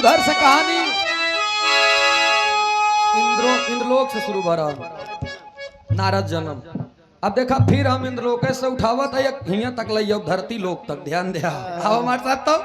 देवघर से कहानी इंद्रलोक से शुरू भरा, नारद जन्म। अब देखा फिर हम इंद्रलोक से उठावत है हिया तक लइयो धरती लोक तक, ध्यान दिया। आओ हमारे साथ तो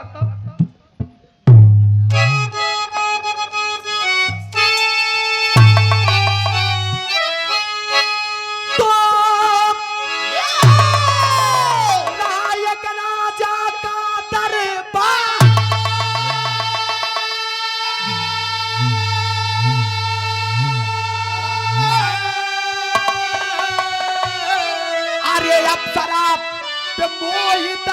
मोहित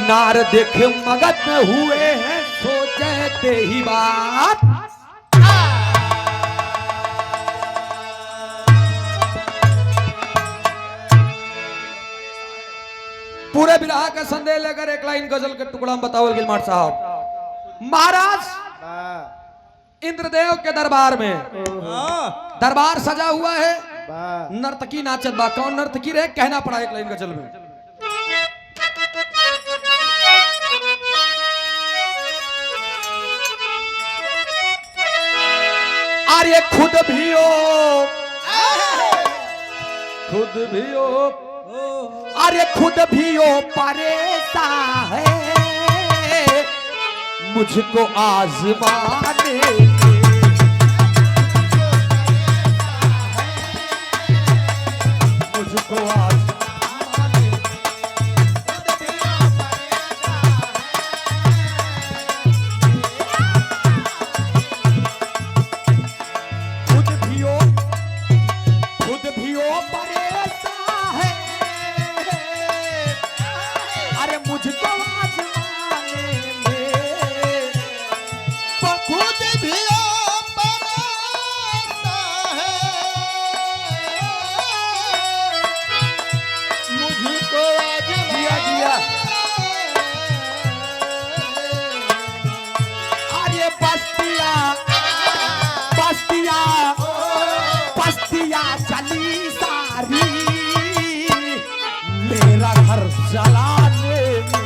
नार देखे मगध में हुए हैं सोचते ही बात। पूरे विरह का संदेह लेकर एक लाइन गजल के टुकड़ा में बताओ गिलमाट साहब। महाराज इंद्रदेव के दरबार में दरबार सजा हुआ है, नर्तकी नाचत बा। कौन नर्तकी रे, कहना पड़ा एक लाइन गजल में। अरे खुद भी हो अरे खुद भी हो परेशान है मुझको आजमाने मुझको आजमाने खुद भी हो परेशान है अरे मुझको चली सारी मेरा घर जलाने में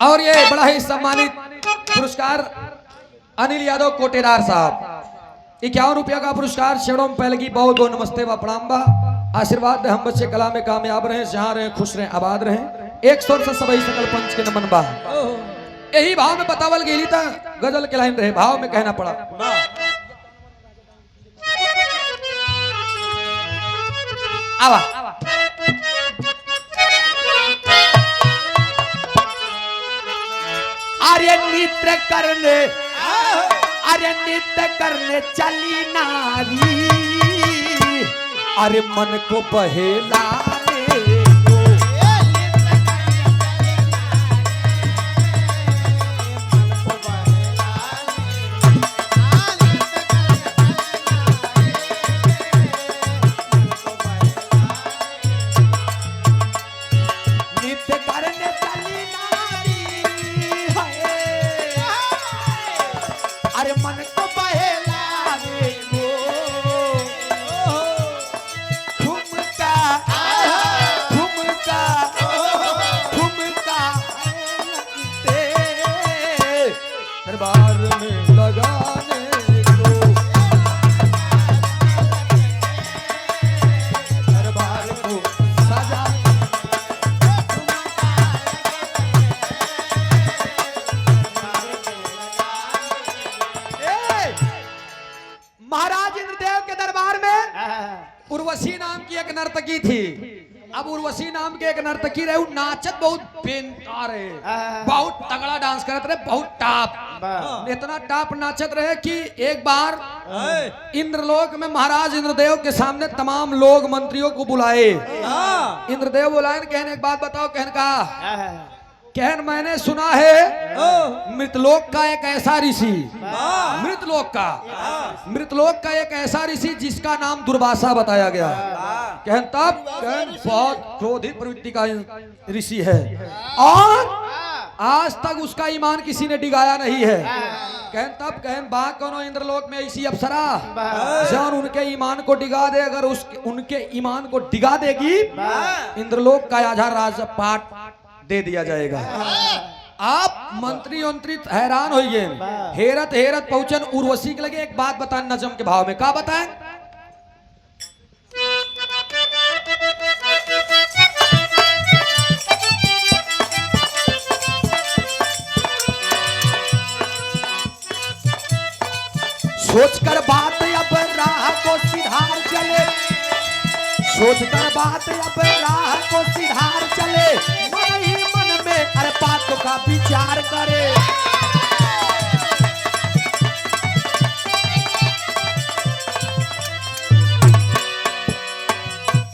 और ये बड़ा ही सम्मानित पुरस्कार अनिल यादव कोटेदार साहब, 51 रुपया का पुरस्कार। शेरों पहलगी बहुत बहुत नमस्ते व प्रणाम बा। आशीर्वाद दे हम बच्चे कला में कामयाब रहे, जहां रहे खुश रहे आबाद रहे। एक स्वर से सभी सकल पंच के नमन बा। यही भाव में बतावल गेली था गजल के लाइन रहे, भाव में कहना पड़ा। आवा अरे नृत्य करने चली नारी अरे मन को बहेलाने को नृत्य करने चली नारी अरे मन को बहेलाने को ठुमका दरबार में लगाने को दरबार को सजा महाराज इंद्रदेव के दरबार में उर्वशी नाम की एक नर्तकी थी। अब उर्वशी नाम के एक नर्तकी रहे, नाचत बहुत बेकार है, बहुत तगड़ा डांस करत रहे, बहुत टाप, इतना टाप नाचत रहे कि एक बार इंद्रलोक में महाराज इंद्रदेव के सामने तमाम लोग मंत्रियों को बुलाए। इंद्रदेव बुलाए, कहने एक बात बताओ, कहने का कहन मैंने सुना है मृतलोक का एक ऐसा ऋषि, मृतलोक का एक ऐसा ऋषि जिसका नाम दुर्वासा बताया गया। कहन तब कहन बहुत क्रोधित प्रवृत्ति का ऋषि है और आज तक उसका ईमान किसी ने डिगाया नहीं है। कहन तब कहन बा कोनो इंद्रलोक में ऐसी अप्सरा जौन उनके ईमान को डिगा दे, अगर उनके ईमान को डिगा देगी इंद्रलोक का आधा राजपाट दे दिया जाएगा। आप मंत्री हैरान होइए, हेरत हेरत पहुंचन उर्वशी के लगे। एक बात बताएं नजम के भाव में, क्या बताएं? सोचकर बात अब राह को सिधार चले, सोचकर बात अब राह को सिधार चले, मन ही मन में हर बात का विचार करे।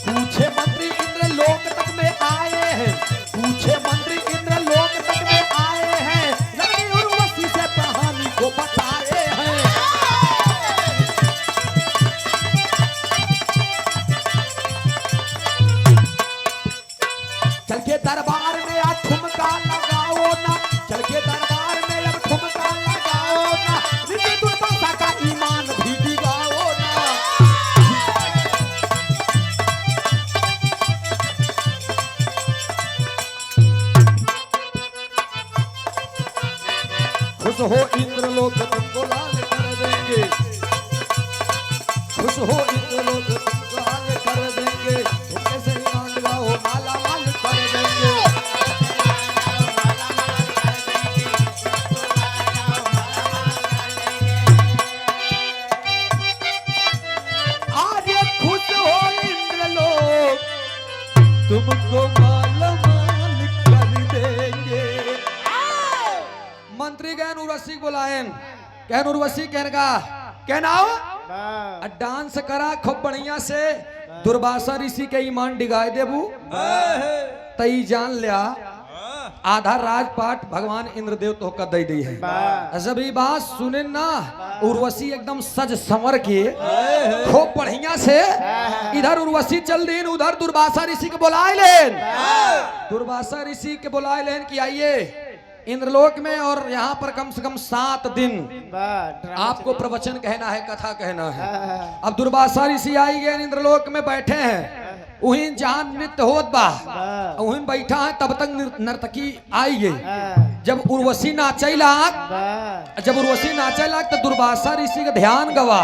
पूछे मंत्री इंद्र लोक तक में आए हैं, पूछे मंत्री इंद्र लोक तक में आए हैं, रानी उर्वशी से कहानी को बताए हैं। चल के दरबार में आप ठुमका लगाओ ना, चल के दरबार में अब ठुमका लगाओ ना, ऋषि दुर्वासा का ईमान भी दिगाओ ना। खुश हो इंद्रलोक तुमको लाल कर देंगे, खुश हो इंद्रलोक तुमको लाल कर देंगे, तुमके से ईमान दिलाओ माला माल कर देंगे। आज खुश हो इंद्रलोक तुमको माला माल कर देंगे। मंत्री गहन उर्वशी बुलाएं, कहन उर्वशी कहन का कहनाओ डांस करा खूब बढ़िया से, दुर्वासा ऋषि के ईमान डिगाए देबू तई जान लिया आधा राजपाट भगवान इंद्रदेव तो का दे दी है। जब ये बात सुने ना उर्वशी एकदम सज संवर के खूब बढ़िया से इधर उर्वशी चल दी, उधर दुर्वासा ऋषि के बुलाए लेन, दुर्वासा ऋषि के बुलाए लेन कि आइए इंद्रलोक में और यहाँ पर कम से कम 7 दिन आपको प्रवचन कहना है, कथा कहना है। अब दुर्वासा ऋषि आई गए इंद्रलोक में बैठे हैं, वहीं जहाँ नृत्य होत बा वहीं बैठा है, तब तक नर्तकी आई गई। जब उर्वशी नाचे लाग तो दुर्वासा ऋषि का ध्यान गवा।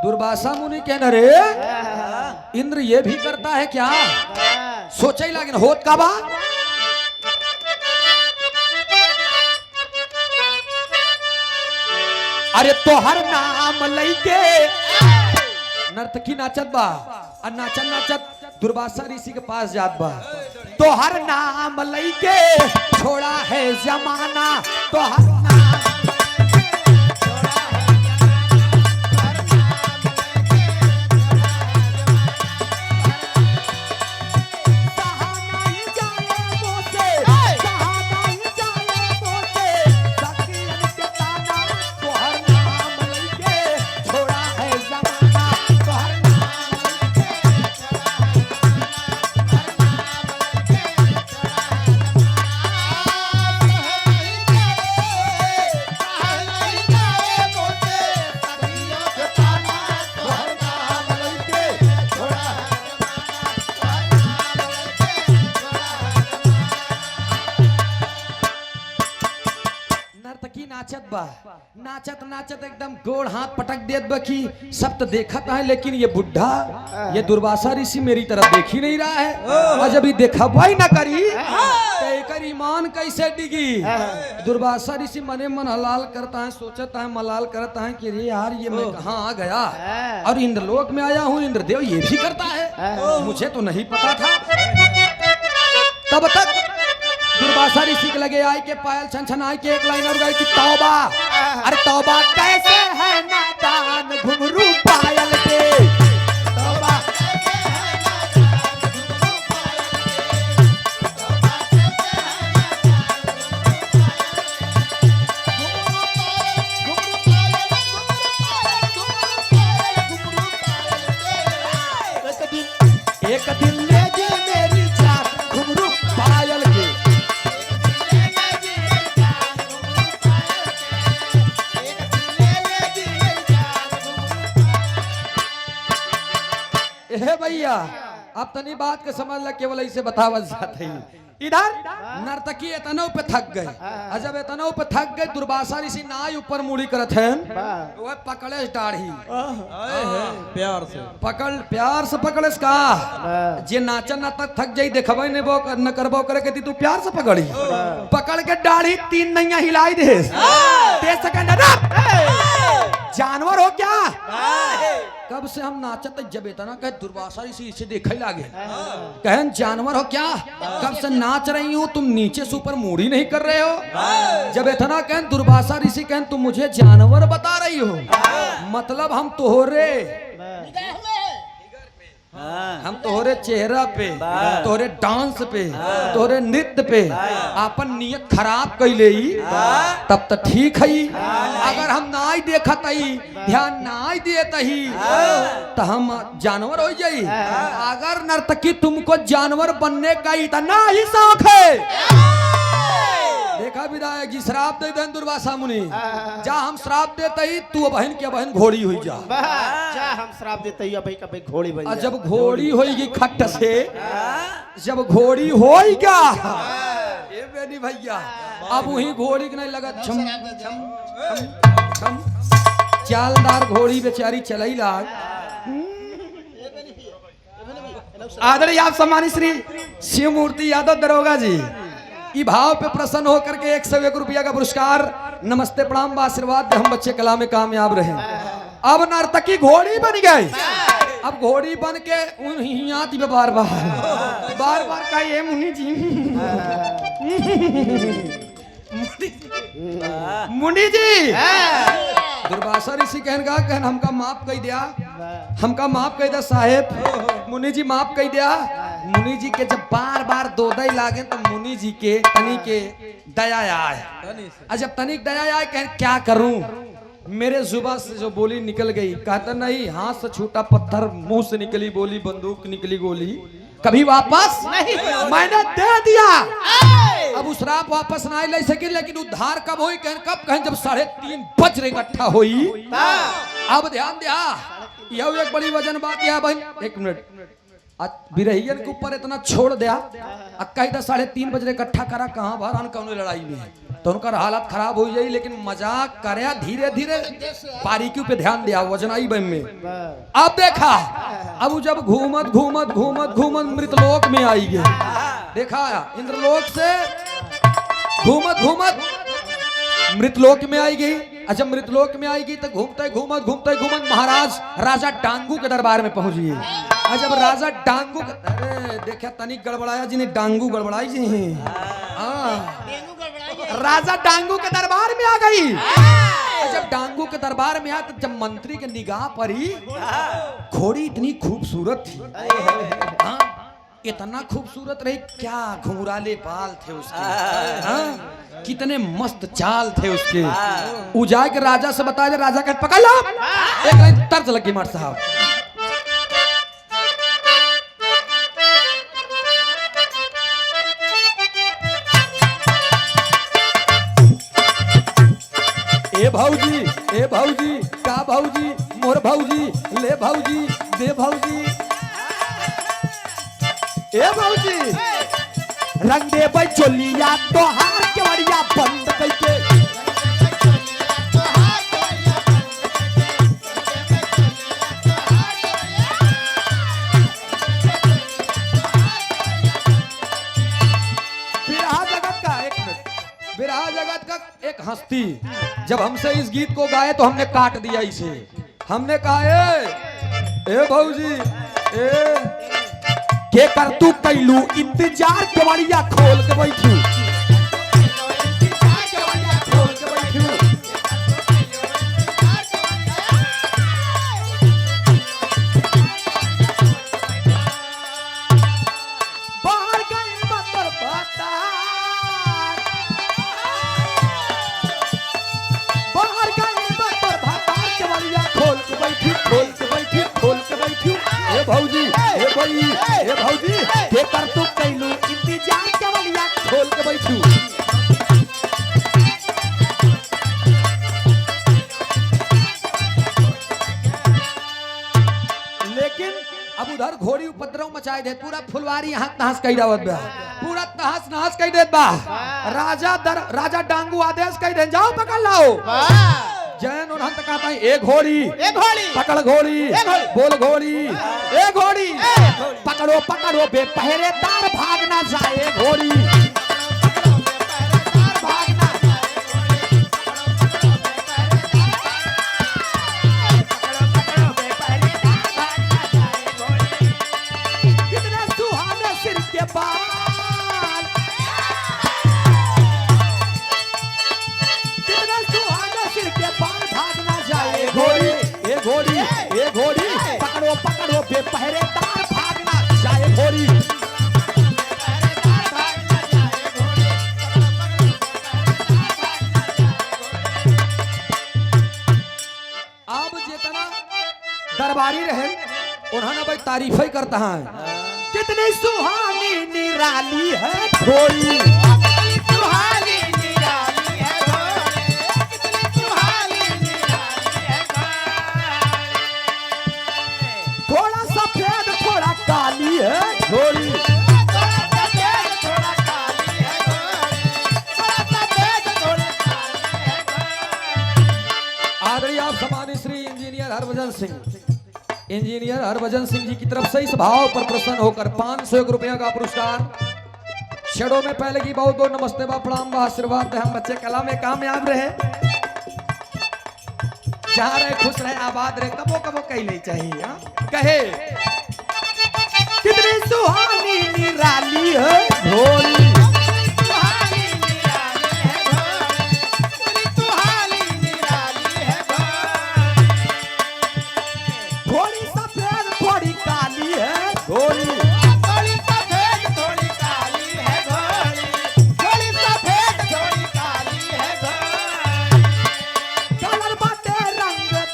दुर्वासा मुनि कहना रे इंद्र ये भी करता है क्या, सोचे ही लागिन होत का बा। अरे तोहर नाम लइके नर्तकी नाचत बा और नाचत नाचत दुर्वासा ऋषि के पास जात बा। तोहर नाम लइके छोड़ा है जमाना, तोहर नाम नाचत बा, नाचत नाचत एकदम गोड़ हाथ पटक देत बा कि सब तो देखत है, लेकिन ये बुढ़ा ये दुर्वासा ऋषि मेरी तरफ देख ही नहीं रहा है। और जब ये देखा ही ना करी तो एकर ईमान कैसे डिगी। दुर्वासा ऋषि मने मन हलाल करता है, सोचता है मलाल करता है कि रे यार ये मैं कहाँ आ गया और इंद्रलोक में आया हूँ, इंद्रदेव ये भी करता है। मुझे तो नहीं पता था। तब तक दुर्वासा ऋषि के लगे आई के पायल छन छन आई के एक लाइन और गई कि तौबा, अरे तौबा कैसे है नादान घुंघरू पायल के, तौबा एक दिन ले जी मेरी जान घुंघरू पायल के। हे भैया अब तनी बात के समझ लग, केवल ऐसे बतावल जाते ही इधर नर्तकी एतनों पे थक गए। जब एतनों पे थक गए दुर्वासा ऋषि नाई ऊपर मुड़ी करत हैं, वो पकड़े दाढ़ी प्यार से प्यार से पकड़े का जे नाचन ना तक थक जाई देखबे ने वो न करबो करे के तू प्यार से पकड़ी, पकड़ के दाढ़ी तीन नैया हिलाई दे सके जानवर हो क्या। कब से हम नाचत जब इतना कहे दुर्वासा ऋषि इसे देखे लागे, कहन जानवर हो क्या, कब से नाच रही हूँ तुम नीचे से ऊपर मुड़ी नहीं कर रहे हो। जब इतना कहन दुर्वासा ऋषि कहन तुम मुझे जानवर बता रही हो, मतलब हम तोहरे चेहरा पे, तोहरे डांस पे, तोहरे नृत्य पे अपन नियत खराब कैले तब तो ठीक है। अगर हम नाई देखत ही ध्यान नाई देत ही तो हम जानवर हो जाई। अगर नर्तकी तुमको जानवर बनने का इतना ही शौक है, देखा विधायक जी श्राप दे दें दुर्वासा मुनि, जा हम श्राप देते ही तू बहन के बहन घोड़ी हुई जा, हम श्राप देते ही भाई का भाई घोड़ी बन जा। जब घोड़ी होगी खट्ट से, जब घोड़ी होगा ये बेनी भैया अब वही घोड़ी के नहीं लगा छम छम छम छम, चालदार घोड़ी बेचारी चलाई लाग। आदरणीय आप सम्मानित श्री शिव मूर्ति यादव दरोगा जी ई भाव पे प्रसन्न होकर के 101 रुपया का पुरस्कार नमस्ते प्रणाम आशीर्वाद हम बच्चे कला में कामयाब रहे। अब नर्तकी घोड़ी बन गई, अब घोड़ी बन के आती बार बार का ये मुनि जी मुनि जी दुर्वासा ऋषि कहन हमका माफ कर दिया, हमका माफ कर दिया साहेब, मुनि जी माफ कर दिया। मुनि जी के जब बार बार दोदई लागे तो मुनि जी के तनी के दया आए, जब तनिक दया आए कहें क्या करूं, मेरे जुबान से जो बोली निकल गई, कहता नहीं हाथ से छूटा पत्थर मुंह से निकली बोली बंदूक निकली गोली कभी वापस नहीं, मैंने दे दिया। अब उस रात वापस ना ले सके, लेकिन उद्धार कब हुई कब कहें जब 3:30 बज इकट्ठा हुई। अब ध्यान दिया यह एक बड़ी वजन बात यह भाई, एक मिनट बिरहियन के ऊपर इतना छोड़ दिया, कहीं 3:30 बजे इकट्ठा करा कहाँ बाहर कौन लड़ाई में, तो उनका हालत खराब हो जाई। लेकिन मजाक करे धीरे धीरे बारीकियों पे ध्यान दिया वजनाई बम में। अब देखा अब जब घूमत घूमत घूमत घूमत मृतलोक में आई गए, देखा इंद्रलोक से घूमत घूमत मृतलोक में आई गई। अच्छा मृतलोक में आएगी तो घूमते घूमत महाराज राजा डांगू के दरबार में पहुंच गए। जब राजा डांगू अरे देखा तनिक गड़बड़ाया जी ने डांगू गड़बड़ाई जी राजा डांगू के दरबार में आ गई। जब डांगू के दरबार में आया तो जब मंत्री के निगाह पड़ी, घोड़ी इतनी खूबसूरत थी, इतना खूबसूरत रही, क्या घुंघराले बाल थे उसके, कितने मस्त चाल थे उसके। उजाय के राजा से बताया, राजा का पकड़ लो, एक लाइन तर्ज लगी मर्द साहब। ए भौजी का भौजी मोर भौजी ले भौजी दे भौजी, ए भौजी रंग दे भाई चोलिया तो हार के बढ़िया बंद करके, विरहा जगत का एक हस्ती जब हमसे इस गीत को गाए तो हमने काट दिया इसे, हमने कहा ए भौजी ए के कर तू कैलू इंतजार केवड़िया खोल के बैठू बाहर गई मतर बता बाहर गई मतर बता केवड़िया खोल के बैठी खोल के बैठी खोल के बैठी हे भौजी हे भाई हे भौजी के कर तू कैलू इंतजार केवड़िया खोल के बैठू लेकिन अब उधर घोड़ी उपद्रव मचाए दे पूरा फुलवारी यहाँ तहस कही दावत बा पूरा तहस नहस कही देत बा राजा डांगू आदेश कही दे जाओ पकड़ लाओ जैन और हंत कहता है एक घोड़ी पकड़ घोड़ी बोल घोड़ी एक घोड़ी पकड़ो पकड़ो बेपहरेदार भागना जाए घोड़ी कितने सुहाने सिर के बाल कितने सुहाने सिर के बाल भागना जाए घोड़ी ए घोड़ी ए घोड़ी पकड़ो पकड़ो बेपहरेदार भागना जाए घोड़ी अब जितना दरबारी रहे उन्होंने भाई तारीफ ही करता है कितनी सुहानी निराली है घोड़ी थोड़ा सफेद थोड़ा काली है घोड़ी आदरणीय आप सम्मानित श्री इंजीनियर हरभजन सिंह जी की तरफ से इस भाव पर प्रसन्न होकर 501 रुपया का पुरस्कार शेडो में पहले की बहुत बहुत नमस्ते बा प्रणाम बा आशीर्वाद हम बच्चे कला में कामयाब रहे जहाँ रहे खुश रहे आबाद रहे कबो कबो कही नहीं चाहिए हाँ? कहे कितनी सुहानी निराली है घोड़ी थोड़ी सफेद थोड़ी काली है घोड़ी कलर बाटे रंगदार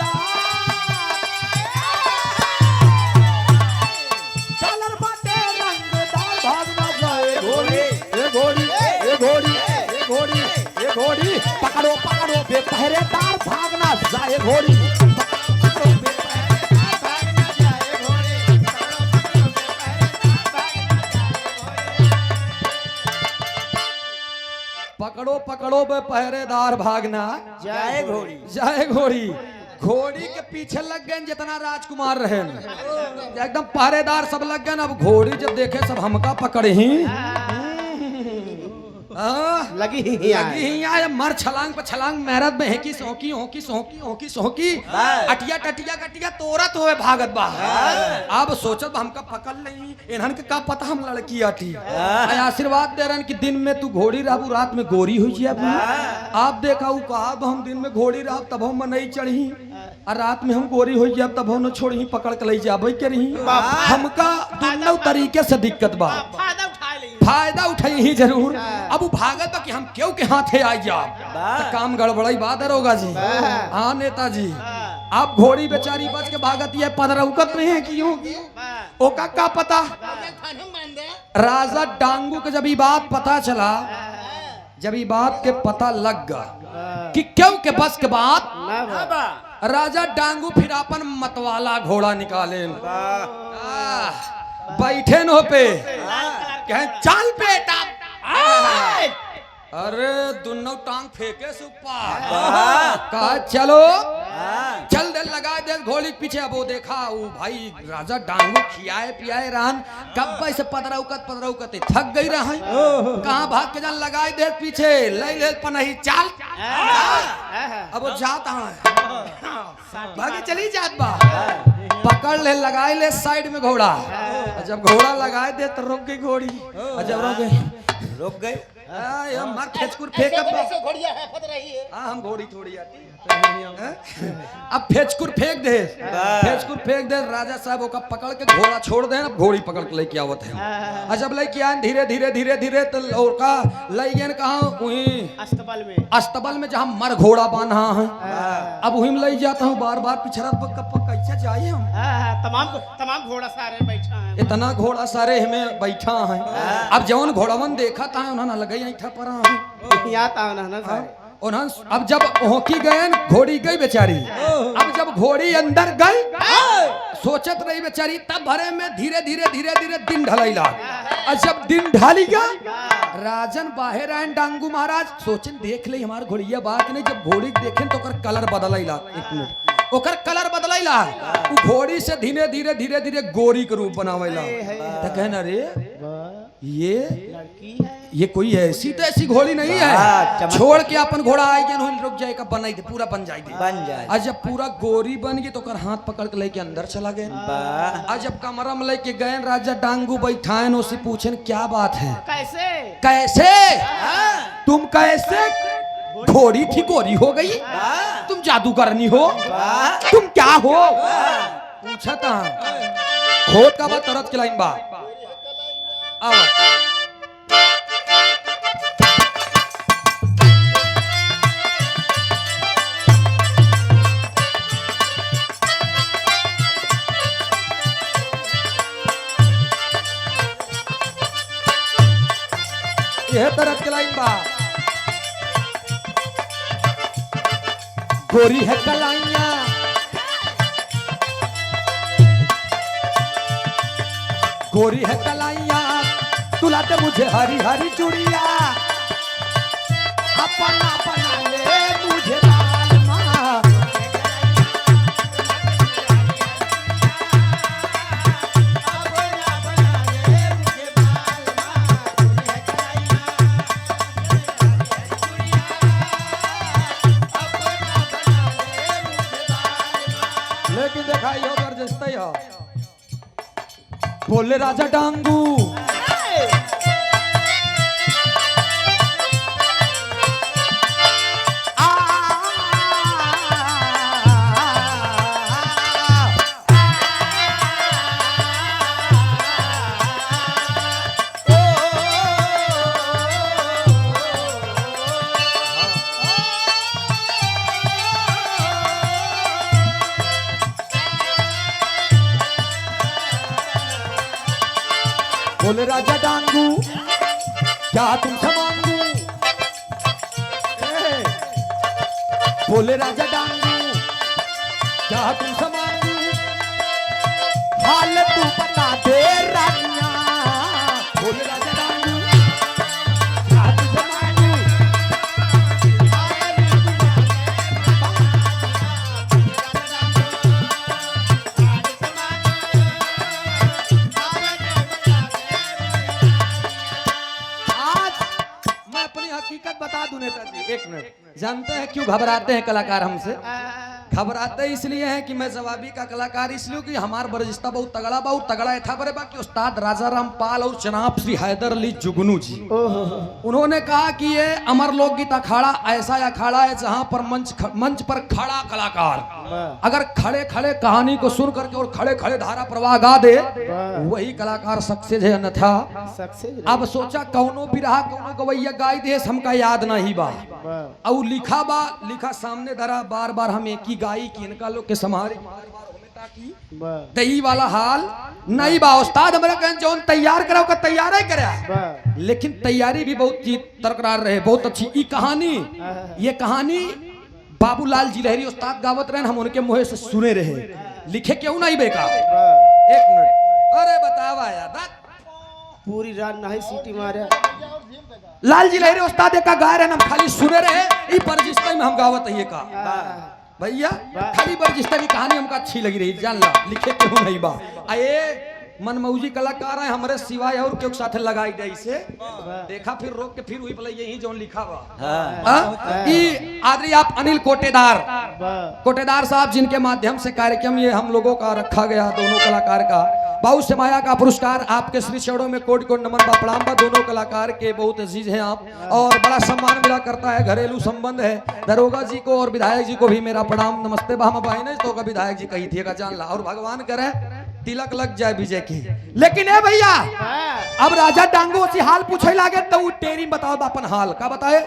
कलर बाटे रंगदार भागना जाए घोड़ी ए घोड़ी ए घोड़ी ए घोड़ी ए घोड़ी पकड़ो पकड़ो बेपहरेदार भागना जाए घोड़ी पकड़ो पकड़ो बे पहरेदार भागना जाए घोड़ी जाए घोड़ी घोड़ी के पीछे लग गए जितना राजकुमार रहे एकदम पहरेदार सब लग गए अब घोड़ी जब देखे सब हमका पकड़े ही लगी लगी ही आए मर छलांग पे छलांग मेहरत में हेकी सोकी होकी सोकी होकी सोकी अटिया टटिया कटिया तोरत होए भागत बा अब सोचत हमका पकड़ नहीं इन्हन के का पता हम लड़की आटी आशीर्वाद दे रहन कि दिन में तू घोड़ी रहबू रात में गोरी हुई जी आप देखा उ कहा हम दिन में घोड़ी रहब तब हम नहीं चढ़ी और रात में हम गोरी हुई जब तब हम छोड़ी पकड़ के ले जाबे के रही हमका दोनों तरीके से दिक्कत बा फायदा उठाई ही जरूर अब वो भागत बा कि हम क्यों के हाथे आ जा तो काम गड़बड़ाई बात होगा जी हाँ नेताजी आप घोड़ी बेचारी बच के भागत ये 15 उकत में है कि ओका का पता राजा डांगू के जब ये बात पता चला जब ये बात के पता लग गया कि क्यों के बस के बात राजा डांगू फिर अपन मतवाला घोड़ा निकाले बैठे नो पे कहे चल बेटा अरे दोनों टांग फेंके सुपा कहा चलो चल दे लगा दे घोड़ी पीछे अब वो देखा वो भाई राजा डांगू खियाए पियाए रहन कब से 15 उकत थक गई रहा कहाँ भाग के जान लगाए दे पीछे ले ले पनही चल अब वो जाता है भागे चली जात बा पकड़ ले लगाए ले साइड में घोड़ा। और जब घोड़ा लगाए दे तो रुक गई घोड़ी। और जब रुक गई यार मार फेचकुर फेंक घोड़िया है फत रही है। हम घोड़ी थोड़ी आती अब फेचकुर फेंक दे राजा साहब ओका पकड़ के घोड़ा छोड़ दे। अब घोड़ी पकड़ के लेके आवत है। और जब लेके आए धीरे धीरे धीरे धीरे तो ओका ले गए कहाँ वहीं अस्तबल में जहाँ मर घोड़ा बांधा है। अब वहीं ले जाता हूँ बार बार पिछड़ा कैसे जाए हम। तमाम घोड़ा सारे बैठा है। इतना घोड़ा सारे हमें बैठा है। अब जवन घोड़ावन देखा था उन्होंने लगे ऐठा पर याद आना ना सारे। अब जब होकी गए घोड़ी गई बेचारी। अब जब घोड़ी अंदर गई सोचत रही बेचारी तब भरे में धीरे धीरे धीरे धीरे दिन ढलैला। और जब दिन ढालीगा राजन बाहर आए डांगू महाराज सोचन देख ले हमार घोड़िया बात नहीं। जब घोड़ी देखें तो ओकर कलर बदलैला। एक मिनट ओकर कलर बदलैला। वो घोड़ी से धीरे धीरे धीरे धीरे गोरी के रूप बनावेला। तो कहना रे ये कोई ऐसी तो ऐसी घोड़ी नहीं है। छोड़ के अपन घोड़ा आएगी रुक जाएगा बनाई दे पूरा बन जाएगी। आज जब पूरा गोरी बन गई तो कर हाथ पकड़ के लेके अंदर चला गए। आज जब कमरा में लेके गए राजा डांगू बैठाए उसे पूछे क्या बात है। कैसे तुम कैसे घोड़ी थी गोरी हो गई। तुम जादूगरनी हो तुम क्या हो पूछा था। होत का बात तरत के लाइन बा यह तरफ के लाइन बा। गोरी है कलाइया गोरी है कलाइया तुला दे मुझे हरी हरी चूड़िया अपना बना ले मुझे बाल माँ। लेकिन देखा यो बरजस्ता हो बोले राजा डांगू बोले राजा डांगू क्या तुमसे मांगू। बोले राजा डांगू क्या तुमसे मांगू। हाल तू बता दे रानिया। बोले राजा डांगू क्या तुमसे मांगू। हकीकत बता दूं नेताजी एक मिनट। जानते हैं क्यों घबराते हैं कलाकार हमसे। घबराते इसलिए हैं कि मैं जवाबी का कलाकार इसलिए कि हमारा बरजिस्ता बहुत तगड़ा था बरे बाकी उस्ताद राजा राम पाल और जनाब श्री हैदर अली जुगनू जी उन्होंने कहा कि ये अमर लोकगीत अखाड़ा ऐसा अखाड़ा है जहां पर मंच पर खड़ा कलाकार अगर खड़े खड़े कहानी को सुन करके और खड़े खड़े धारा प्रवाह गा दे वही कलाकार सक्सेस है अन्यथा। अब सोचा कौनो बिरहा कौनो गवैया गाई दे हमका याद नहीं बा और लिखा सामने धरा बार बार हम एक ही गाई की इनका लोग के समारे दही वाला हाल नहीं बा। उस्ताद हमारे कहन जौन तैयार कराओ का तैयार ही करे लेकिन तैयारी भी बहुत बरकरार रहे बहुत अच्छी। ये कहानी बाबूलाल जी लहरी उस्ताद गावत रहे हम उनके मुंह से सुने रहे लिखे क्यों नहीं बेका। एक मिनट अरे बतावा यार पूरी रात नहीं सीटी मारे लाल जी लहरी उस्ताद का गा रहे हम खाली सुने रहे ई बरजिस्ता में हम गावत है का भैया खाली बरजिस्ता की कहानी हमको अच्छी लगी रही जान ला लिखे क्यों नहीं बा। आए मनमौजी कलाकार है हमारे सिवाय और क्यों साथ लगाई गई से वाह देखा फिर रोक के फिर हुई भले यही जो लिखा हुआ हाँ ई आदरी आप अनिल कोटेदार वाह कोटेदार साहब जिनके माध्यम से कार्यक्रम ये हम लोगों का रखा गया दोनों कलाकार का बाबू समाया का पुरस्कार आपके श्री चरणों में कोटि कोटि नमन बा प्रणाम बा दोनों कलाकार के बहुत अजीज हैं आप और बड़ा सम्मान मिला करता है घरेलू संबंध है दरोगा जी को और विधायक जी को भी मेरा प्रणाम नमस्ते बा हम भाई ने तो का विधायक जी कही थी का जान ला और भगवान करे तिलक लग जाए विजय की लेकिन ए भैया वाह अब राजा डांगो से हाल पूछे लागे तो उ टेरी बताओ अपन हाल का बताए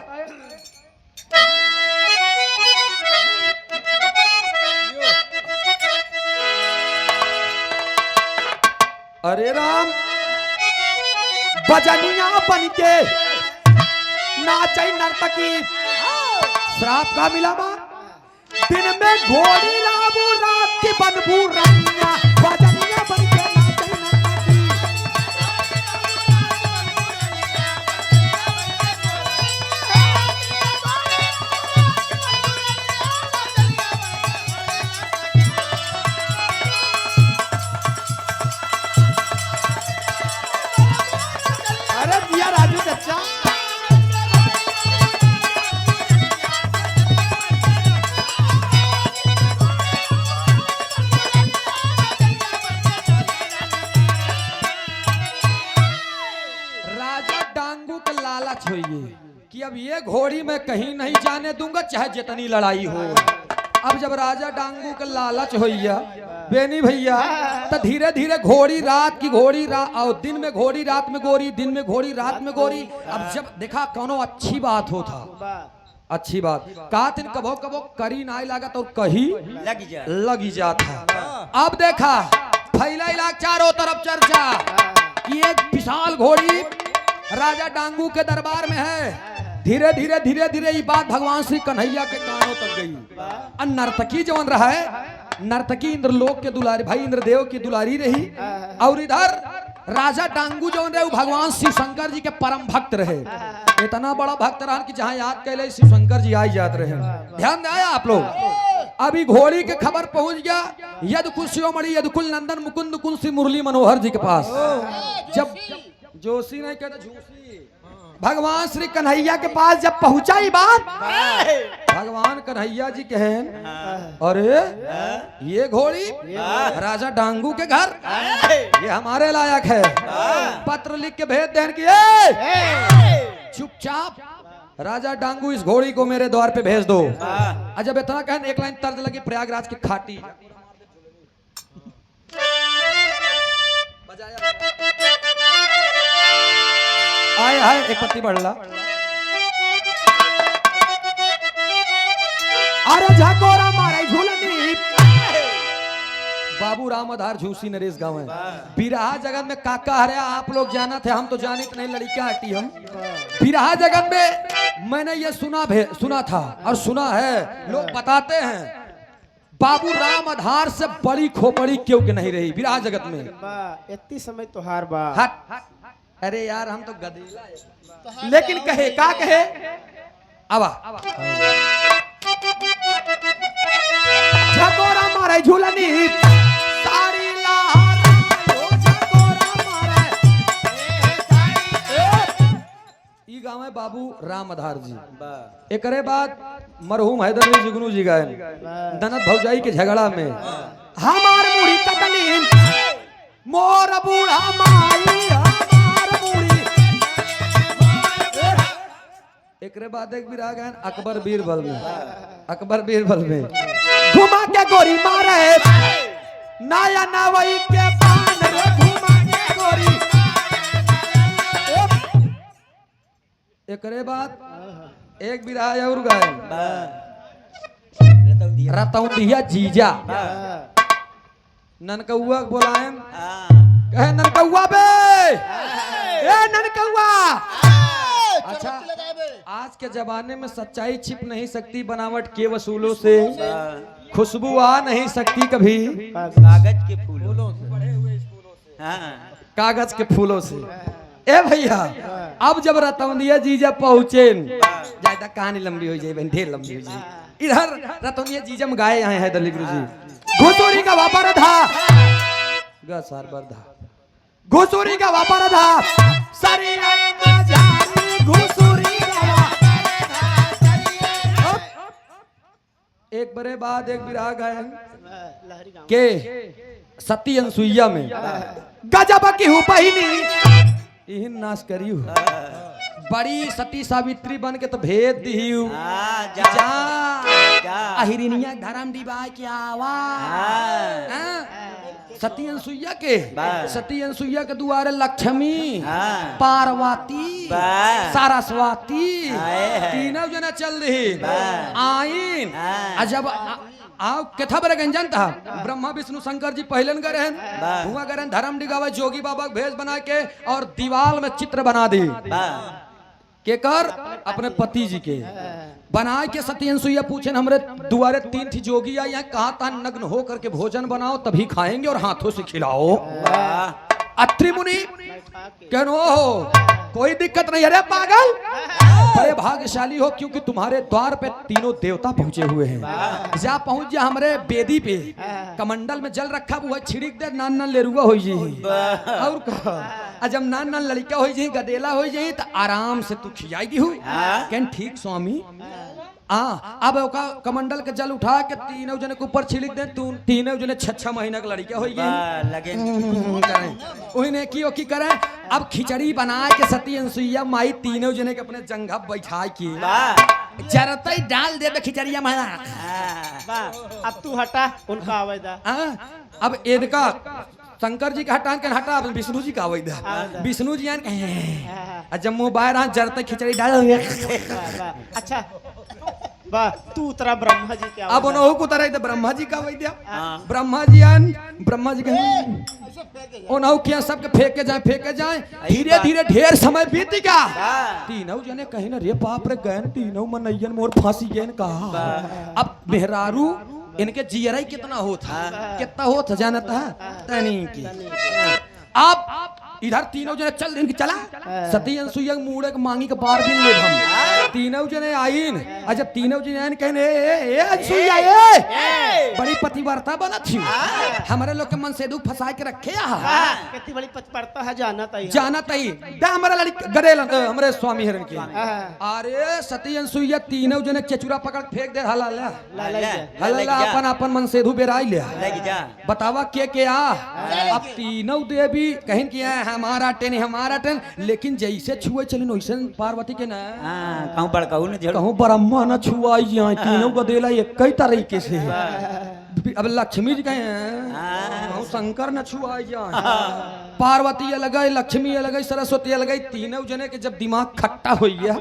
अरे राम बजनिया बन के नाचे नर्तकी श्राप का मिला बा दिन में घोड़ी लाबू रात की बनबू रंगिया बजनिया बन के नाचे नर्तकी अरे दिया राजू चचा राजा डांगू का लालच होइए कि अब ये घोड़ी मैं कहीं नहीं जाने दूंगा चाहे जितनी लड़ाई हो अब जब राजा डांगू का लालच होइया बेनी भैया तो धीरे धीरे घोड़ी रात की घोड़ी और दिन में घोड़ी रात में गोरी दिन में घोड़ी रात में गोरी अब जब देखा कोनो अच्छी बात हो था वाह अच्छी बात का दिन कभो कभो करी ना लागत और कहीं लगी जाता अब देखा फैला इलाक चारों तरफ चर्चा कि एक विशाल घोड़ी राजा डांगू के दरबार में है धीरे धीरे धीरे धीरे ये बात भगवान श्री कन्हैया के कानों तक गई और नर्तकी जवन रहा है नर्तकी इंद्रलोक के दुलारी भाई इंद्रदेव की दुलारी रही और इधर राजा डांगू जवन रहे भगवान शिव शंकर जी के परम भक्त रहे इतना बड़ा भक्त रहा कि जहाँ याद कैले शिव शंकर जी आई जाते रहे ध्यान आया आप लोग अभी घोड़ी के खबर पहुंच गया यद कुल शिवमणि यद कुल नंदन मुकुंद कुंद श्री मुरली मनोहर जी के पास जब जोशी नहीं कहते झूसी भगवान श्री कन्हैया के पास जब पहुंचा ही बात भगवान कन्हैया जी कहें अरे ये घोड़ी राजा डांगू के घर ये हमारे लायक है पत्र लिख के भेज दें कि चुपचाप राजा डांगू इस घोड़ी को मेरे द्वार पे भेज दो जब इतना कहें एक लाइन तर्ज लगी प्रयागराज की खाटी आए हाय एक पत्ती बढ़ला अरे झकोरा मारे झूलनी बाबू राम आधार झूसी नरेश गांव है बिरहा जगत में काका हरे आप लोग जाना थे हम तो जानित नहीं लड़कियां हटी हम बिरहा जगत में मैंने ये सुना था और सुना है लोग बताते हैं बाबू राम आधार से बड़ी खोपड़ी क्यों कि नहीं रही बिरहा जगत में वाह इतनी समय तोहार बा हट अरे यार हम तो गधेला है लेकिन कहे का कहे आवा झकोरा मारे झूलनी सारी लहर ओ झकोरा मारे ई गांव है बाबू राम आधार जी एकरे बाद मरहूम हैदर अली जुगनू जी गायन दनत भौजाई के झगड़ा में हमार मुड़ी कतलीन मोर बूढ़ा माई एकरे बाद एक बिरहा गायन अकबर बीरबल में घुमा के गोरी मारे नाया नावई के पान रे घुमा के गोरी एकरे बाद एक बिरहा और गायन रतौंदिया जीजा ननकौआ बोलायन कहे ननकौआ बे ए ननकौआ अच्छा आज के जमाने में सच्चाई छिप नहीं सकती बनावट के वसूलों से खुशबू आ नहीं सकती कभी कागज के फूलों से कागज के फूलों से ए भैया अब जब रतौंदिया जीजा पहुंचे ज्यादा कहानी लंबी हो जाए ढेर लंबी हो जाए इधर रतौंदिया जीजा में गाए आए हैं दलीप गुरु जी घुसोरी का वापर था गसार बरधा घुसुरी का वापर था सरी आई मजारी घुसुरी का एक बरे बाद एक विराग गायन लहरी गाँव के सती अनसुईया में गजब की हूँ पहिनी इहिन नाश करियो बड़ी सती सावित्री बन के तो भेद दिहियो हाँ, जा जा। अहिरिनिया धर्म दिवा के आवा हाँ? सती अनसुईया के बस। सती अनसुईया के दुआरे लक्ष्मी हाँ। पार्वती बस। सरस्वती आए हैं। तीनों जना चल रही बस। आइन हाँ। जब आओ कथा बरे गंजन था ब्रह्मा विष्णु शंकर जी पहलन करे बस। हुआ करे धर्म डिगावे जोगी बाबा के भेष बना के और दीवाल में चित्र बना दी बा के कर अपने पति जी के बना के सती अनसुईया पूछे हमरे दुआरे तीन थी जोगी आई यहाँ कहा था नग्न हो करके भोजन बनाओ तभी खाएंगे और हाथों से खिलाओ अत्रि मुनि कहनो हो कोई दिक्कत नहीं अरे पागल बड़े भाग्यशाली हो क्योंकि तुम्हारे द्वार पे तीनों देवता पहुंचे हुए हैं जा पहुंच जा हमरे बेदी पे कमंडल में जल रखा हुआ है छिड़क दे नान नान लेरुआ हो जी और कहा जब नान नान लड़का हो जी गदेला हो जी तो आराम से तू खियाई हूँ कहन ठीक स्वामी अब ओका कमंडल के जल उठा के तीनों जने के ऊपर छिड़क दे तू तीनों जने 6 महीना के लड़का हो गई लगे उन्हें की करे अब खिचड़ी बना के सती अनसुईया माई तीनों जने के अपने जंघा बैठा के जरते डाल दे खिचड़िया मारा अब तू हटा उनका आवेदा अब इनका शंकर जी का हटा के हटा अब विष्णु जी का आवेदा विष्णु जी आन जब मुंह बाहर जरते खिचड़ी डाल अच्छा वाह तू उतरा ब्रह्मा जी के अब उन्हों को तरह ब्रह्मा जी का वैद्या ब्रह्मा जी आन ब्रह्मा जी के उन्हों किया सबके फेंके जाए धीरे धीरे ढेर समय बीत गया तीनों जने कहीं ना रे बाप रे गए तीनों मनैयन मोर फांसी गए कहा अब मेहरारू इनके जियराई कितना होता जानता है तनी की अब इधर तीनों जने चल दिन की चला सती अनसुईया मुड़े के मांगी के बार दिन ले हम तीनों जने आईन जब तीनों जने आईन कहने ए अनसुईया ए बड़ी पतिव्रता बना थी हमारे लोग के मन से दुख फंसा के रखे कितनी बड़ी पतिव्रता है जाना तई दे हमारा लड़की गदेल हमारे स्वामी हिरण के अरे सती अनसुईया तीनों जने चचुरा पकड़ फेंक दे हला अपन अपन मन से बेराई ले बतावा के अब तीनों देवी कहीं किया हमारा टेन लेकिन जैसे छुए चलिन वैसे पार्वती के ना कहूँ बड़काऊ न झड़ कहूँ ब्रह्मा न छुआई जाए तीनों को देला एक कई तरीके से अब लक्ष्मी जी कहे कहूँ शंकर न छुआई जाए पार्वती अलग लक्ष्मी अलग सरस्वती अलग तीनों जने के जब दिमाग खट्टा हो गया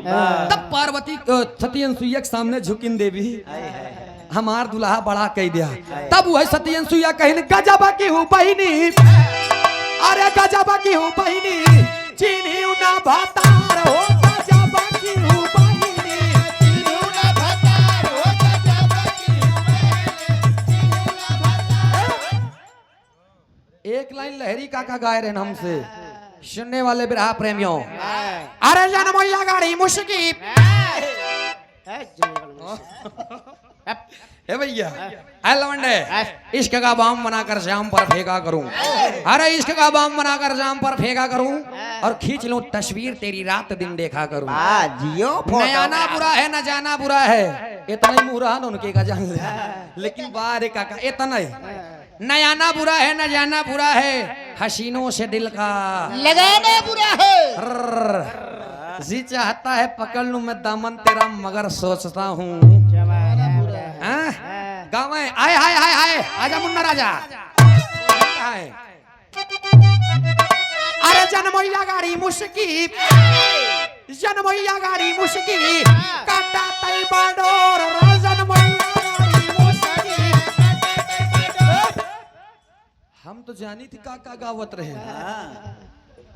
तब पार्वती सती अनसुईया के सामने झुकिन देवी हमार दुल्हा बड़ा कह दिया तब वह सती अनसुईया कहीं गजब की हूँ बहिनी अरे गजब की हूँ बहिनी चीनी ना भतार हो गजब की हूँ बहिनी चीनी ना भतार हो गजब की हूँ एक लाइन लहरी काका गाए रहे हमसे सुनने वाले बिरहा प्रेमियों अरे जनमैया गाड़ी मुश्किल ए भैया लवंडे इश्क का बाम बनाकर शाम पर फेंका करूं अरे इश्क का बाम बनाकर शाम पर फेंका करूं और खींच लूं तस्वीर तेरी रात दिन देखा करूं जियो न आना बुरा है न जाना बुरा है इतना ही मुरान उनके का जान ले लेकिन बारे काका इतना ही न आना बुरा है न जाना बुरा है हसीनों से दिल का लगाना बुरा है जी चाहता है पकड़ लूं मैं दामन तेरा मगर सोचता हूँ गाँव में आए हाय हाय हाय आजा मुन्ना राजा अरे जनमैया गाड़ी मुश्किल जनमैया गाड़ी मुश्किल काटा तई बाडोर जनमैया गाड़ी मुश्किल हम तो जानी थी काका गावत रहे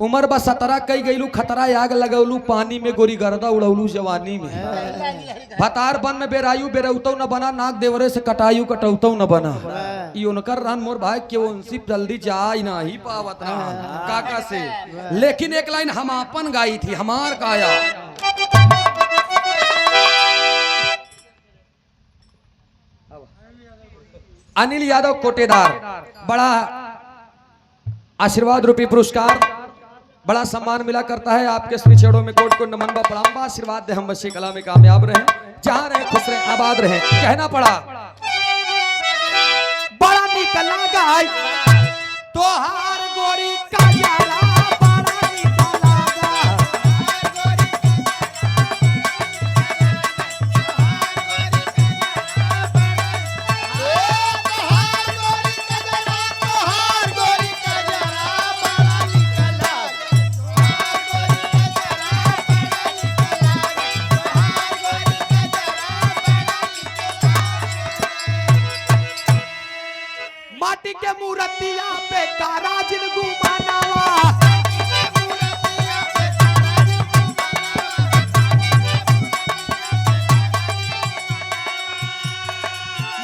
उमर बा 17 कई गईलू खतरा आग लगौलू पानी में गोरी गर्दा उड़ौलू जवानी में भतार बन में बेरायु बेरौतौ न बना नाक देवरे से कटायु कटौतौ न बना ई उनकर रहन मोर भाई के उनसी जल्दी जा ना ही पावत ना काका से लेकिन एक लाइन हम अपन गाई थी हमार काया अनिल यादव कोटेदार बड़ा आशीर्वाद रूपी पुरस्कार बड़ा सम्मान मिला करता है। आपके श्री चरणों में कोट को नमन बा प्रणाम बा। आशीर्वाद दे हम बच्चे कला में कामयाब रहे, जहां रहे खुश रहे, आबाद रहे। कहना पड़ा बड़ा निकला गाय तोहार गोरी का जाला, बड़ा निकला माटी के मूर्तिया पे कारा जिन गुमानावा,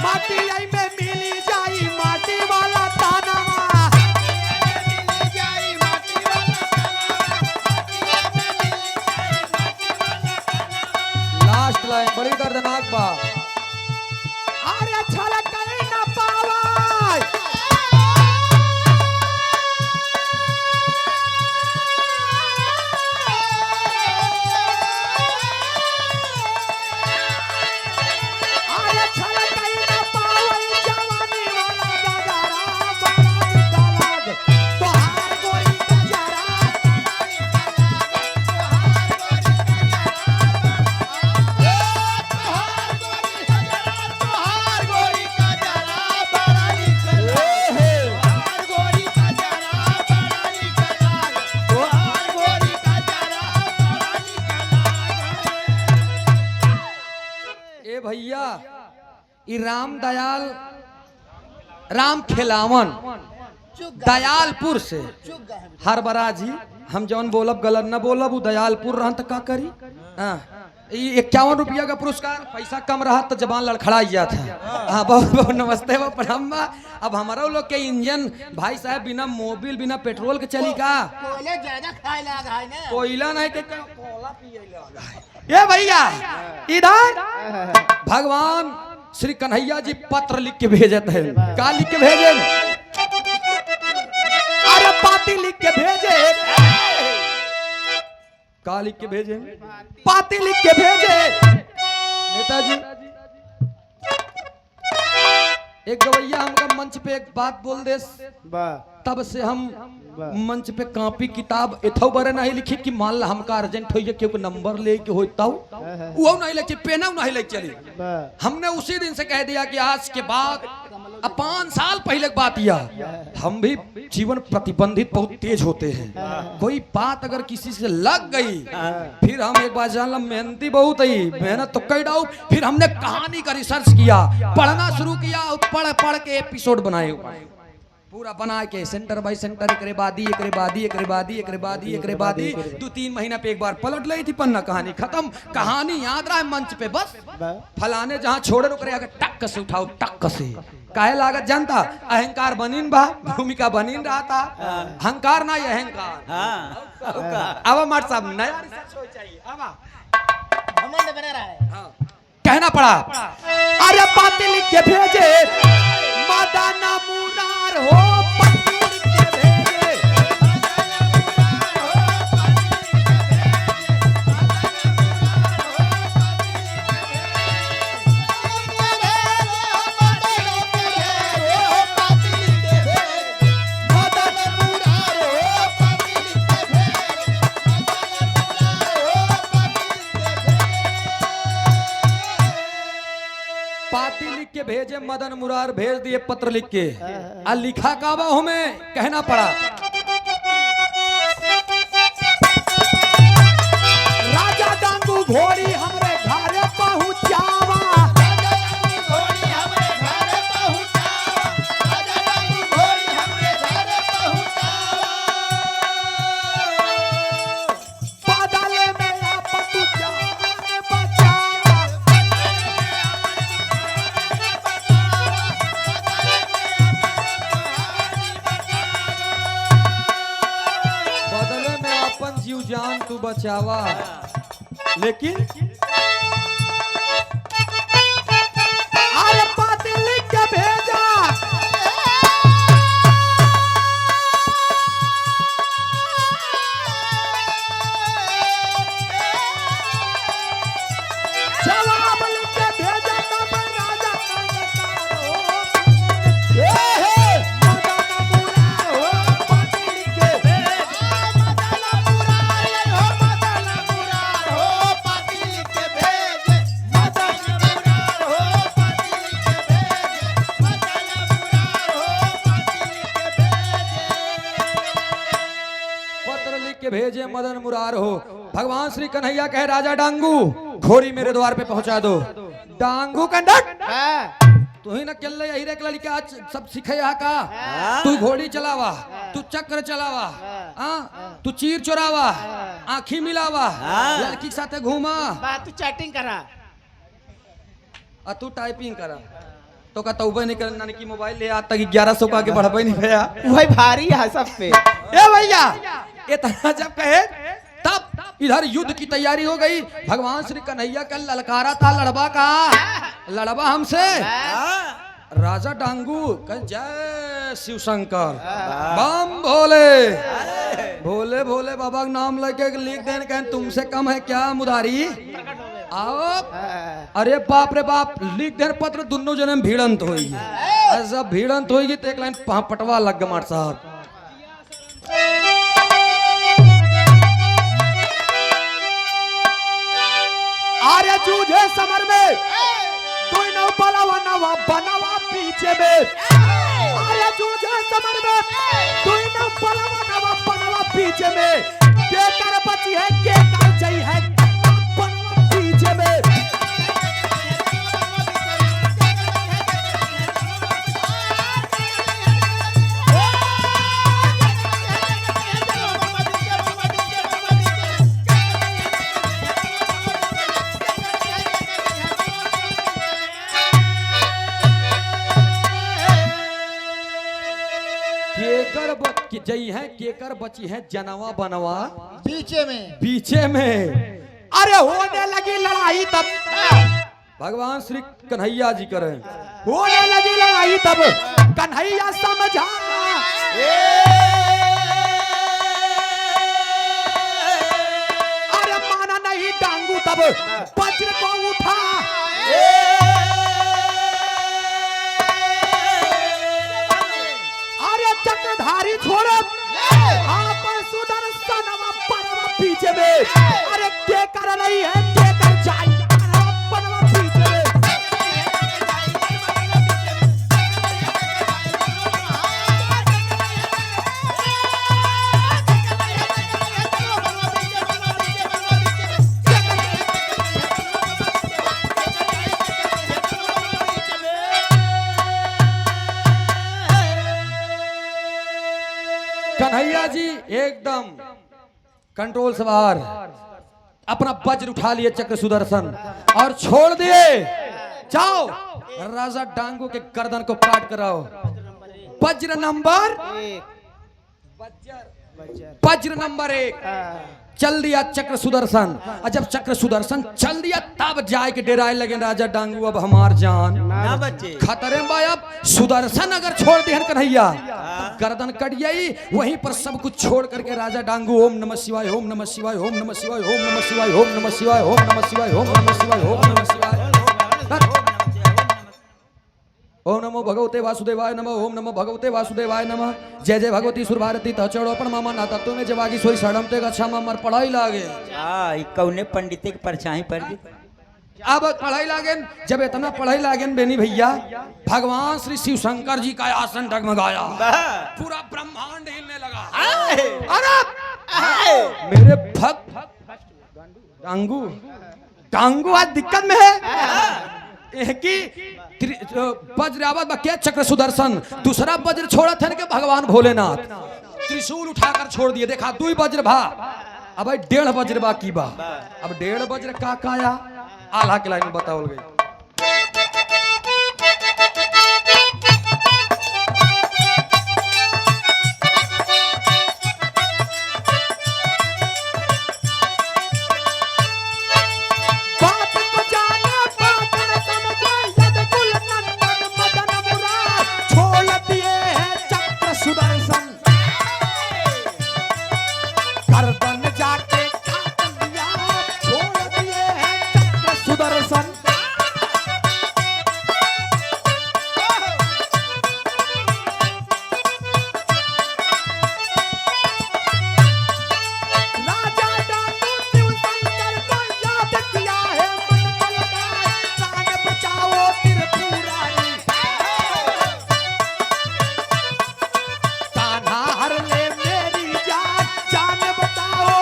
माटी आई में मिली जाई माटी वाला तानावा। लास्ट लाइन बड़ी दर्दनाक बा। अरे छलक कहीं ना पावाई, अरे छलक कहीं ना पावाई जवानी वाला गजारा, बड़ा निकला तोहार गोरी गजारा। ए भैया ई राम दयाल राम खिलावन दयालपुर से हरबरा जी, हम जौन बोलब गलत न बोलब, वो दयालपुर रहन त का करी। हाँ, 51 रुपया का पुरस्कार, पैसा कम रहा तो जबान लड़खड़ा गया था। हाँ, बहुत बहुत नमस्ते व प्रणाम बा। अब हमारा लोग के इंजन भाई साहब बिना मोबिल बिना पेट्रोल के चली का, कोयला नहीं के कोला पिए। ए भैया इधर भगवान श्री कन्हैया जी पत्र लिख के भेजत है। का लिख के भेजे? अरे पाती लिख के भेजे। का लिख के भेजे? पाती लिख के भेजे। नेताजी एक गवैया हमका मंच पे एक बात बोल दे, तब से हम मंच पे कॉपी किताब एथो बरे नहीं लिखी कि मान ला हमका अर्जेंट हो क्योंकि नंबर ले के होता वो नहीं लिखी, पेना नहीं लिख चली। हमने उसी दिन से कह दिया कि आज के बाद, अब 5 साल पहले की बात यह, हम भी जीवन प्रतिबंधित बहुत तेज होते हैं। कोई बात अगर किसी से लग गई, फिर हम एक बार जान ला मेहनती बहुत ही मेहनत तो कर डाउ। फिर हमने कहानी का रिसर्च किया, पढ़ना शुरू किया, पढ़ पढ़ के एपिसोड बनाए, पूरा बना के सेंटर बाय सेंटर, एकरे बादी एकरे बादी एकरे बादी एकरे बादी एकरे बादी 2-3 महीना पे एक बार पलट ली थी पन्ना, कहानी खत्म। कहानी याद रहा है मंच पे, बस फलाने जहाँ छोड़े ओकरे आगे टक से उठाओ, टक से। काहे लागत जानता? अहंकार बनीन बा, भूमिका बनीन रहा था, अहंकार ना अहंकार। अब मार साहब नया रिसर्च हो चाहिए। अब घमंड बना रहा है। कहना पड़ा अरे बातें लिख के भेजे, मदाना मुरार हो पत्नी लिख के भेजे। पाती लिख के भेजे, मदन मुरार भेज दिए पत्र लिख के। आ लिखा का बा हमें, कहना पड़ा राजा डांगू घोड़ी हमरे घरे पहुंचावा। बादले में आपत जान बचावा। बदले में अपन जीव जान तू बचावा, लेकिन अरे पाती लिख के भेजा। भेजे मदन मुरार हो। भगवान श्री कन्हैया कहे राजा डांगू घोड़ी मेरे द्वार पे पहुंचा दो। डांगू कंडक्ट तू ही न केले यही रे लड़के आज सब सिखया का। तू घोड़ी चलावा, तू चक्र चलावा, तू चीर चोरावा, आँखी मिलावा, लड़की के साथे घूमा, तू चैटिंग करा, तू टाइपिंग करा। तो का तौबे नहीं करना की मोबाइल ले आज तक 1100 का आगे बढ़बे नहीं भैया। वही भारी है सब पे। ए भैया इतना जब कहे तब इधर युद्ध की तैयारी हो गई। भगवान श्री कन्हैया का ललकारा था लड़बा का, लड़बा हमसे। राजा डांगू कह जय शिव शंकर, बम भोले, भोले भोले बाबा का नाम लेके लिख देने कहें तुमसे कम है क्या मुरारी आओ। अरे बाप रे बाप लिख देने पत्र दोनों जने में भिड़ंत होगी। ऐसा भिड़ंत होगी तो एक लाइन पटवा लग गया मार साहब। अरे जूझे समर में तू न बलावा नवा बनावा पीछे में। अरे जूझे समर में तू न बलावा नवा बनावा पीछे में। के कर बची है के कर जाई है बनावा पीछे में। जई है केकर बची है जनवा बनवा बीचे में। अरे होने लगी लड़ाई तब भगवान श्री कन्हैया जी करें होने लगी लड़ाई तब कन्हैया समझा। अरे माना नहीं डांगू तब वज्र को उठा। चक्रधारी छोड़ो आप सुदर्शन बनवा पीछे में। अरे के कर नहीं है के कर जाई बनवा पीछे में। कन्हैया जी एकदम कंट्रोल से बाहर अपना वज्र उठा लिए चक्र सुदर्शन और छोड़ दिए। जाओ राजा डांगू के गर्दन को काट कराओ। वज्र नंबर वज्र नंबर 1 चल दिया चक्र सुदर्शन। और जब चक्र सुदर्शन चल दिया तब जाए के डेराए लगे राजा डांगू अब हमार जान ना बचे खतरे में। अब सुदर्शन अगर छोड़ दिया कन्हैया गर्दन कट गई। वहीं पर सब कुछ छोड़ करके राजा डांगू ओम नमः शिवाय ओम नमः शिवाय ओम नमः शिवाय ओम नमः शिवाय ओम नमः शिवाय ओम नमः शिवाय ओम नमः शिवाय ओम नमः शिवाय ओम नमो भगवते वासुदेवाय नमः ओम नमो भगवते वासुदेवाय नमः। जय जय भगवती सुरभारती तचड़ोपण मामा ना तत्व में जवागी सोई सड़मते अच्छा मामर पढ़ाई लागे। कौने पंडिते के परछाई पर दी। अब पढ़ाई लागेन जब इतना पढ़ाई लागेन बेनी भैया भगवान श्री शिव शंकर जी का आसन डगमगाया। पूरा ब्रह्मांड हिलने लगा। अरे मेरे भक्त डांगू डांगू आज दिक्कत में है कि वज्र आवाज क्या चक्र सुदर्शन दूसरा वज्र छोड़ा था कि भगवान भोलेनाथ त्रिशूल उठाकर छोड़ दिए। देखा 2 वज्र भा अब 1.5 वज्र बाकी बा। अब 1.5 वज्र का काया आल्हा के लाइन में बताओ गई। जान बचाओ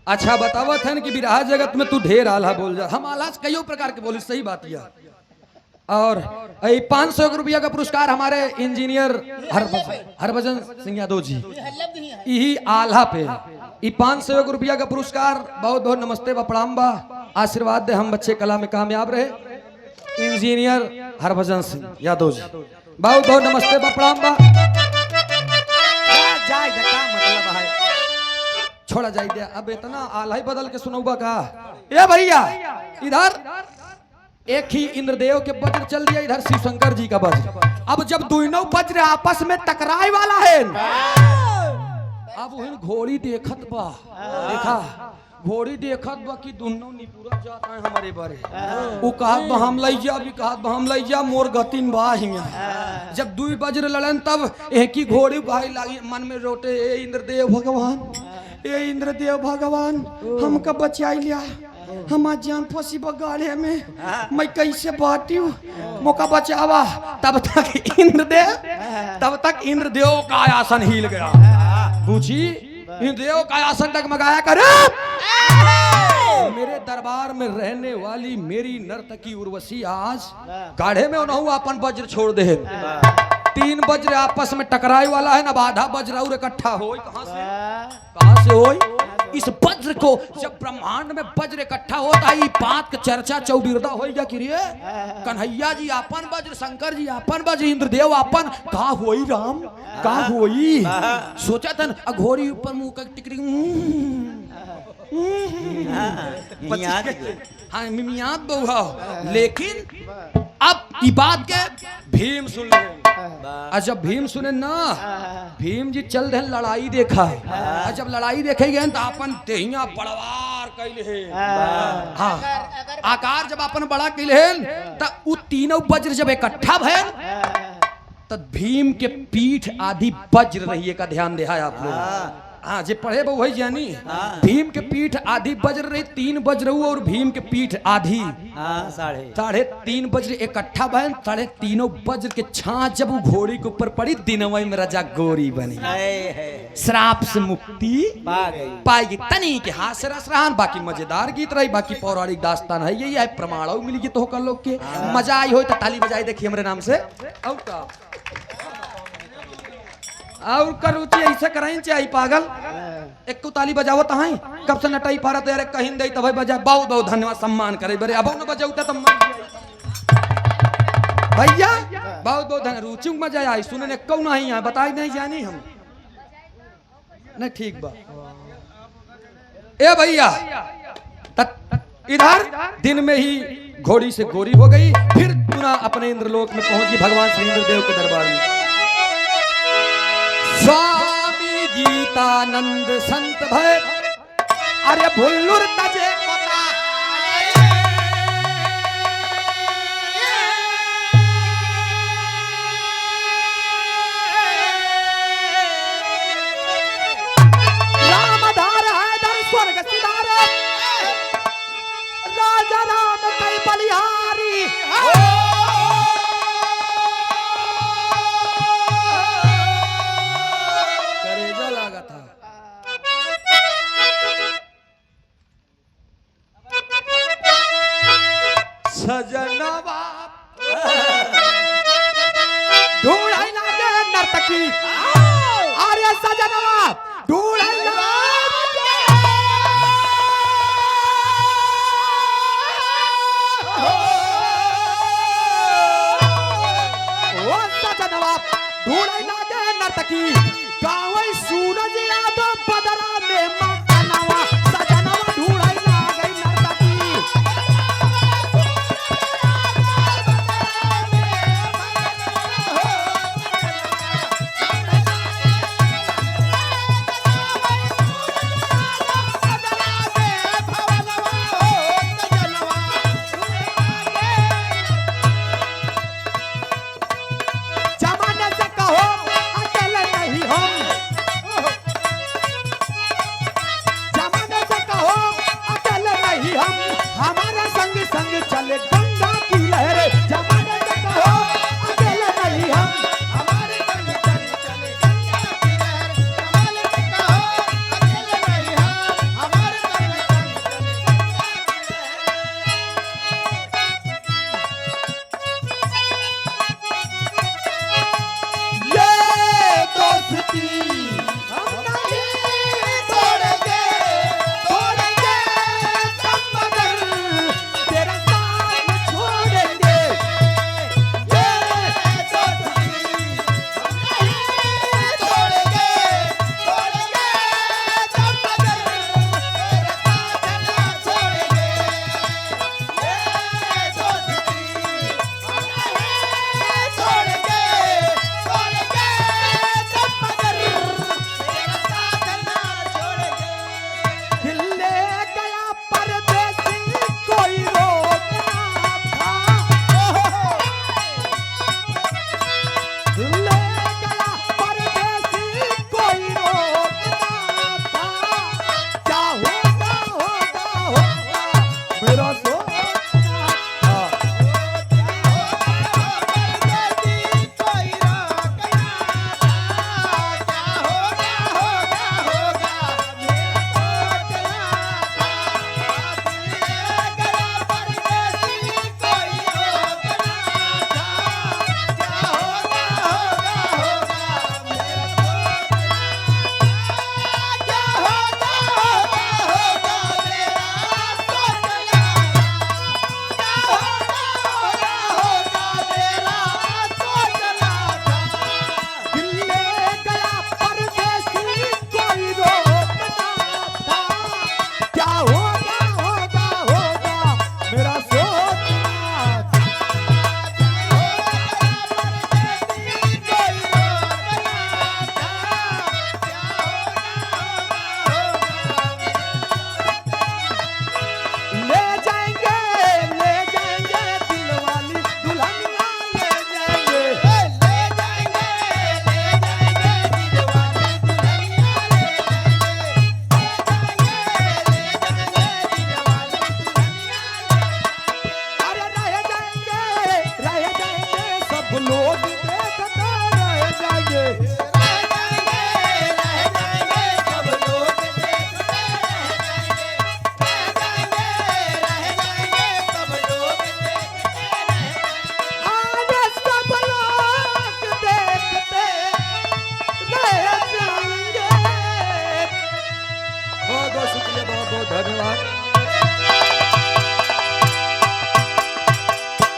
अच्छा बतावत है कि विराह जगत में तू ढेर आल्हा बोल जा। हम आल्हा कई प्रकार के बोली, सही बात यह। और 500 रुपया का पुरस्कार हमारे इंजीनियर हरभजन सिंह यादव जी, यही आल्हा पे 500 रुपया का पुरस्कार। बहुत बहुत नमस्ते व प्रणाम बा, आशीर्वाद दे हम बच्चे कला में कामयाब रहे। इंजीनियर हरभजन सिंह यादव जी, बहुत बहुत नमस्ते व प्रणाम बा। जाए का मतलब है छोड़ा जाए दे, अब इतना आल्हा ही बदल के सुनौबा का। ए भैया इधर एक ही इंद्रदेव के वज्र चल दिया, इधर शिव शंकर जी का वज्र। अब जब दोनों वज्र आपस में टकराए वाला है, अब वही घोड़ी देखत बा, देखा घोड़ी देखत बा कि दोनों निपुरत जाता है हमारे बारे। वो कहत बा हम लई जा, भी कहत बा हम लई जा, मोर गतिन बा हिया। जब दुई वज्र लड़न तब एक ही घोड़ी भाई लागी, मन में रोटे ए इंद्रदेव भगवान, ए इंद्रदेव भगवान हमका बचाई लिया, हमार जान फंसी बगाड़े में, मैं कैसे बाटी मौका बचावा। तब तक इंद्रदेव का आसन हिल गया। पूछी इंद्रदेव का आसन डगमगाया करे, मेरे दरबार में रहने वाली मेरी नर्तकी उर्वशी आज गाढ़े में उन्होंने अपन वज्र छोड़ दे। 3 वज्र आपस में टकराए वाला है, ना आधा वज्र और इकट्ठा हो। कहां से हो? इस वज्र को जब ब्रह्मांड में वज्र इकट्ठा होता है, बात का चर्चा चौबिरदा होइगा कि रे कन्हैया जी आपन वज्र, शंकर जी आपन वज्र, इंद्रदेव आपन, का होई राम का होई। सोचा था अघोरी ऊपर मुंह का टिकरी, हाँ मिमियात बहुआ। लेकिन अब ई बात के भीम सुन ले। जब भीम सुने ना, भीम जी चल रहे लड़ाई देखा है। जब लड़ाई देखे गए तो अपन देहिया बड़वार कैले है। हाँ आकार जब अपन बड़ा कैले है तब उ तीनों वज्र जब इकट्ठा भयल तब भीम के पीठ आधी वज्र रही का ध्यान दे आप लोग। हाँ जे पढ़े वो वही जानी। भीम के पीठ आधी वज्र रही, 3 वज्र हुआ और भीम के पीठ आधी 3.5 वज्र इकट्ठा बहन। 3.5 वज्र के छाछ जब वो घोड़ी के ऊपर पड़ी, दिनवई में राजा गोरी बनी, श्राप से मुक्ति पाएगी। तनी के हाथ से रस रहान। बाकी मजेदार गीत रही, बाकी पौराणिक दास्तान है, यही है प्रमाण मिली गीत हो कर लोग के मजा आई हो तो ताली बजाई देखिए हमारे नाम से। और कर रुचि ऐसे कराई चाहिए पागल। एक को ताली बजावत है, कब से नटाई पारा तेरे कहीं दे तब बजा। बहुत बहुत धन्यवाद, सम्मान करे बरे। अब न बजाऊता तब भैया बहुत बहुत धन्यवाद। रुचि मजा आई सुनने कौ नहीं है, बताई नहीं जानी हम नहीं ठीक बा। ए भैया इधर दिन में ही घोड़ी से गोरी हो गई, फिर पुनः अपने इंद्रलोक में पहुंची भगवान श्री इंद्रदेव के दरबार में। स्वामी गीतानंद संत भय, अरे भुल्लुर तजे कोता, रामधार है धर स्वर्ग सिधार, राजा राम कई बलिहारी। सजनवा ढूंढाई लागे नर्तकी, अरे सजनवा ढूंढाई लागे, ओ सजनवा ढूंढाई लागे नर्तकी, गाँव सूरज यादव बदरा में मकानवा, सजनवा ढूंढाई लागे नर्तकी।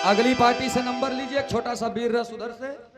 अगली पार्टी से नंबर लीजिए, एक छोटा सा वीर रस उधर से।